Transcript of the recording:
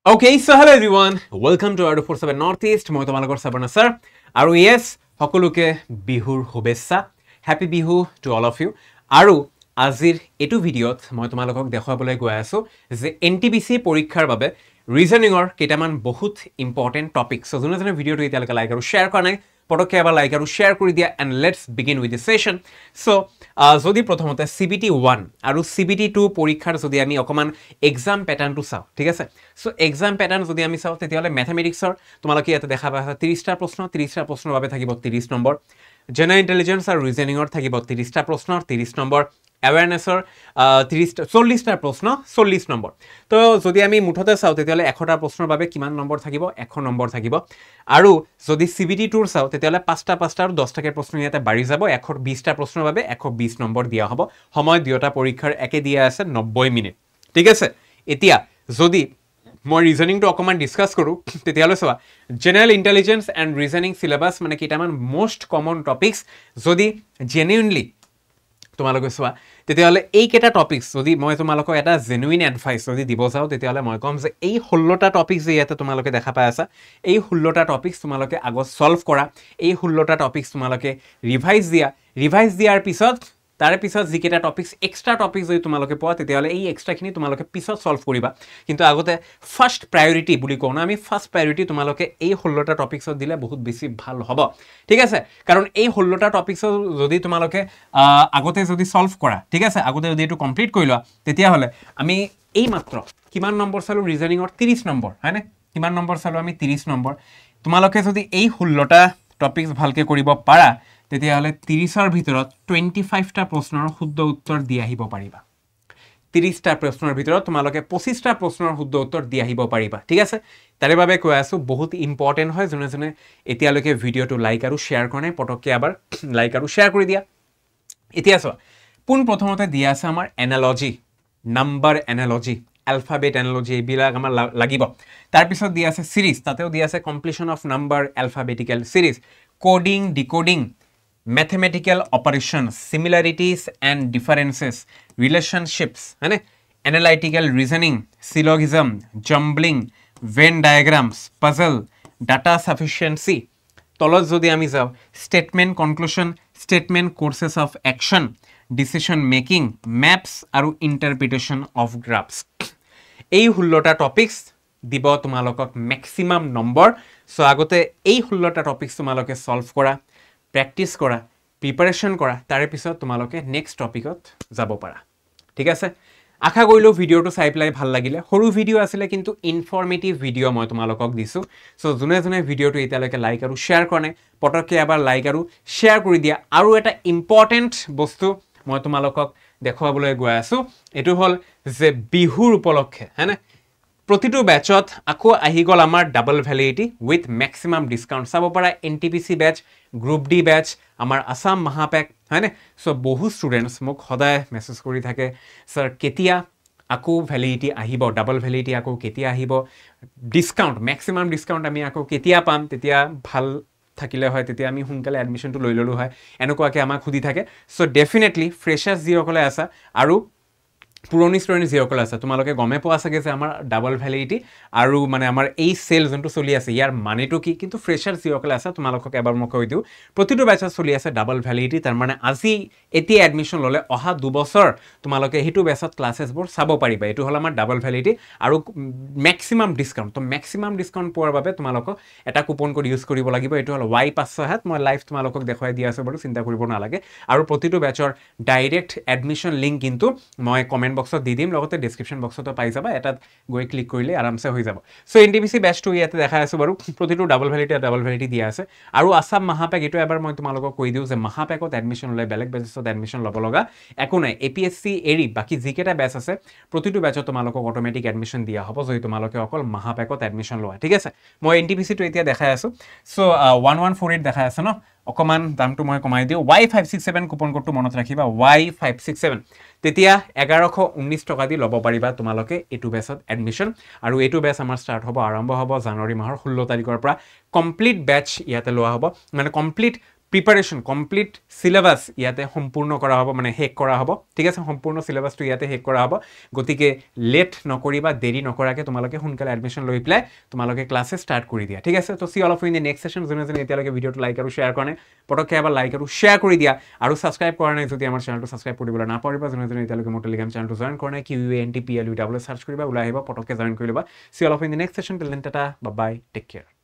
Okay, so hello everyone. Welcome to R247 Northeast. মই তোমালোকৰ সাবনা sir. আৰু yes, সকলোকে বিহুৰ শুভেচ্ছা. Happy Bihu to all of you. আৰু আজিৰ এটো ভিডিঅত মই তোমালোকক দেখাবলৈ গৈ আছো যে NTPC পৰীক্ষাৰ বাবে ৰিজনিংৰ কেইটামান বহুত ইম্পৰ্টেন্ট টপিক। সো যোনে ভিডিঅটো এতিয়ালৈকে লাইক আৰু শেয়াৰ কৰা নাই পটককে এবাৰ লাইক আৰু শেয়াৰ কৰি দিয়া and let's begin with the session. So যদি প্ৰথমতে CBT 1 আৰু CBT 2 পৰীক্ষাৰ যদি আমি অকমান এক্সাম প্যাটাৰ্নটো চাও ঠিক আছে সো এক্সাম প্যাটাৰ্ন যদি আমি চাও তেতিয়ালে ম্যাথমেটিক্সৰ তোমালোকে ইয়াতে দেখা পাবা 30টা প্ৰশ্ন 30টা প্ৰশ্নৰ বাবে থাকিব 30 নম্বৰ জেনাৰেল ইন্টেলিজেন্স আৰু ৰিজনিংৰ থাকিব 30টা প্ৰশ্ন 30 নম্বৰ awarenessৰ 40টা প্ৰশ্ন 40 নম্বৰ তো যদি আমি মুঠতে চাও তেতিয়ালে 100টা প্ৰশ্নৰ বাবে কিমান নম্বৰ থাকিব 100 নম্বৰ থাকিব আৰু যদি CBT 2 চাও তেতিয়ালে 5টা আৰু 10টাকে প্ৰশ্ন ইয়াতে বাঢ়ি যাব 120টা প্ৰশ্নৰ বাবে 120 নম্বৰ দিয়া হ'ব সময় দুটা পৰীক্ষাৰ একে দিয়া আছে 90 মিনিট ঠিক আছে এতিয়া যদি মই ৰিজনিংটো অকমান ডিসকাস কৰো তেতিয়ালে চোৱা general intelligence and reasoning syllabus মানে কিটামান মোস্ট কমন টপিকস যদি জেনুইনলি তোমালোকে চোৱা তেতিয়ালে এই কেটা টপিকস যদি মই তোমালোকক এটা জেনুইন এডভাইস যদি দিব যাও তেতিয়ালে মই কম যে এই 16টা টপিকস যে ইয়াতে তোমালোকে দেখা পাই আছা এই 16টা টপিকস তোমালোকে আগত সলভ কৰা এই 16টা টপিকস তোমালোকে ৰিভাইজ দিয়াৰ পিছত তাৰে পিছত যিকেটা টপিকস এক্সট্ৰা টপিকস যদি তোমালোকে পোৱা তেতিয়ালে এই এক্সট্ৰাখিনি তোমালোকে পিছত সলভ কৰিবা কিন্তু আগতে ফাৰ্স্ট প্ৰায়োৰিটি বুলি কোন আমি ফাৰ্স্ট প্ৰায়োৰিটি তোমালোকে এই 16টা টপিকসত দিলে বহুত বেছি ভাল হ'ব ঠিক আছে কাৰণ এই 16টা টপিকস যদি তোমালোকে আগতে যদি সলভ কৰা ঠিক আছে আগতে যদি এটো কমপ্লিট কৰি লোৱা তেতিয়া হলে আমি এই মাত্ৰ কিমান নম্বৰ চালো ৰিজনিংৰ 30 নম্বৰ হয়নে কিমান নম্বৰ চালো আমি 30 নম্বৰ তোমালোকে যদি এই 16টা টপিকস ভালকে কৰিব পাৰা তেতিয়া হলে 30ৰ ভিতৰত 25টা প্ৰশ্নৰ শুদ্ধ উত্তৰ দি আহিব পাৰিবা 30টা প্ৰশ্নৰ ভিতৰত তোমালোকে 25টা প্ৰশ্নৰ শুদ্ধ উত্তৰ দি আহিব পাৰিবা ঠিক আছে তাৰে বাবে কৈ আছো বহুত ইম্পৰ্টেন্ট হয় জনে এতিয়ালৈকে ভিডিওটো লাইক আৰু শেয়াৰ কৰে পটককে আবাৰ লাইক আৰু শেয়াৰ কৰি দিয়া এতিয়া চোৱা পুন প্ৰথমতে দিয়া আছে আমাৰ analogy number analogy alphabet analogy বিলাক আমাৰ লাগিব তাৰ পিছত দিয়া আছে সিরিজ তাতেও দিয়া আছে completion of number alphabetical series coding decoding mathematical operations similarities and differences relationships है ना analytical reasoning syllogism jumbling venn diagrams puzzle data sufficiency তলত যদি আমি যাও statement conclusion statement courses of action decision making maps আৰু interpretation of graphs এই 16টা topics দিব তোমালোকক ম্যাক্সিমাম নম্বৰ সো আগতে এই 16টা টপিকস তোমালোকে সলভ কৰা প্ৰ্যাকটিস কৰা প্ৰিপাৰেচন কৰা তাৰে পিছত তোমালোকে নেক্সট টপিকত যাব পাৰা ঠিক আছে আশা কৰিলো ভিডিওটো চাই প্লাই ভাল লাগিলে সৰু ভিডিও আছিল কিন্তু ইনফৰমেটিভ ভিডিও মই তোমালোকক দিছো সো জনে ভিডিওটো এতিয়ালৈকে লাইক আৰু শেয়াৰ কৰে পটককে এবাৰ লাইক আৰু শেয়াৰ কৰি দিয়া আৰু এটা ইম্পৰ্টেন্ট বস্তু মই তোমালোকক দেখাবলৈ গৈ আছো এটো হল যে বিহুৰ উপলক্ষে হয়নে প্ৰতিটো ব্যাচত আকো আহি গল আমাৰ double validity with maximum discount চাব পাৰা NTPC batch group D batch আমাৰ আসাম মহাপেক হয়নে সো বহু ষ্টুডেন্টস মোক সদায় মেসেজ কৰি থাকে স্যার কেতিয়া আকো ভ্যালিডিটি আহিব ডাবল ভ্যালিডিটি আকো কেতিয়া আহিব ডিসকাউন্ট ম্যাক্সিমাম ডিসকাউন্ট আমি আকো কেতিয়া পাম তেতিয়া ভাল থাকিলে হয় তেতিয়া আমি হুনকালে এডমিশনটো লৈ ললো হয় এনেকুৱাকে আমাক খুদি থাকে সো ডেফিনেটলি ফ্ৰেশাৰ্স যিসকলে আছে আৰু পুৰণি ষ্টুডেন্ট যিসকলে আছে তোমালোকে গমে পোৱা আছে যে আমাৰ ডাবল ভ্যালিডিটি আৰু মানে আমাৰ এই সেল যোনটো চলি আছে ইয়াৰ মানেটো কি কিন্তু ফ্ৰেশাৰ্স যিসকলে আছে তোমালোকক এবাৰ মই কৈ দিও প্ৰতিটো ব্যাচত চলি আছে ডাবল ভ্যালিডিটি তাৰ মানে আজি এতিয়া এডমিশন ললে অহা 2 বছৰ তোমালোকে হিটো ব্যাচত ক্লাसेस বোৰ চাব পাৰিবা এটো হল আমাৰ ডাবল ভ্যালিডিটি আৰু ম্যাক্সিমাম ডিসকাউন্ট তো ম্যাক্সিমাম ডিসকাউন্ট পোৱাৰ বাবে তোমালোকক এটা কুপন কোড ইউজ কৰিব লাগিব এটো হল Y500 মই লাইভ তোমালোকক দেখাই দি আছো বাৰু চিন্তা কৰিব নালাগে আৰু প্ৰতিটো ব্যাচৰ ডাইৰেক্ট এডমিশন লিংক কিন্তু মই কমেন্ট বক্সত দি দিম লগতে ডেসক্ৰিপচন বক্সতো পাই যাবা এটা গৈ ক্লিক কৰিলে আৰামছে হৈ যাব সো NTPC ব্যাচটো ইয়াতে দেখাই আছো বাৰু প্ৰতিটো ডাবল ভ্যালিডিটি দিয়া আছে আৰু আসাম মহাপেক এটো এবাৰ মই তোমালোকক কৈ দিও যে মহাপেকত এডমিশন লৈ বেলেগ ব্যাচত এডমিশন লব লগা একো নাই APSC এৰি বাকি যিকেটা ব্যাচ আছে প্ৰতিটো ব্যাচত তোমালোকক অটোমেটিক এডমিশন দিয়া হ'ব যদি তোমালোকে অকল মহাপেকত এডমিশন লোৱা ঠিক আছে মই NTPC টো এতিয়া দেখাই আছো সো 1148 দেখাই আছে ন অকমান দামটো মই কমাই দিও Y567 কুপন কোডটো মনত ৰাখিবা Y567 তেতিয়া 1119 টকা দি লব পাৰিবা তোমালোকে এটো ব্যাচত এডমিশন আৰু এটো ব্যাচ আমাৰ স্টাৰ্ট হ'ব আৰম্ভ হ'ব জানুৱাৰী মাহৰ 16 তাৰিখৰ পৰা কমপ্লিট ব্যাচ ইয়াতে লোৱা হ'ব মানে কমপ্লিট প্ৰিপাৰেশ্যন কমপ্লিট চিলেবাছ ইয়াতে সম্পূৰ্ণ কৰা হ'ব মানে শেষ কৰা হ'ব ঠিক আছে সম্পূৰ্ণ চিলেবাছটো ইয়াতে শেষ কৰা হ'ব গতিকে লেট নকৰিবা দেৰি নকৰাকৈ তোমালোকে সোনকালে এডমিশ্যন লৈ পেলাই তোমালোকে ক্লাছে ষ্টাৰ্ট কৰি দিয়া ঠিক আছে তো see all of you in the next session যোনে যোনে এতিয়ালৈকে ভিডিঅ'টো লাইক আৰু শ্বেয়াৰ কৰা নাই পটককৈ এবাৰ লাইক আৰু শ্বেয়াৰ কৰি দিয়া আৰু ছাবস্ক্ৰাইব কৰা নাই যদি আমাৰ চেনেলটো ছাবস্ক্ৰাইব কৰিবলৈ নাপাহৰিবা যোনে যোনে এতিয়ালৈকে মোৰ টেলিগ্ৰাম চেনেলটো জইন কৰা নাই QUANTPLUW চাৰ্চ কৰিবা ওলাই আহিব পটককৈ জইন কৰি ল'বা see all of in the next session till then tata bye bye take care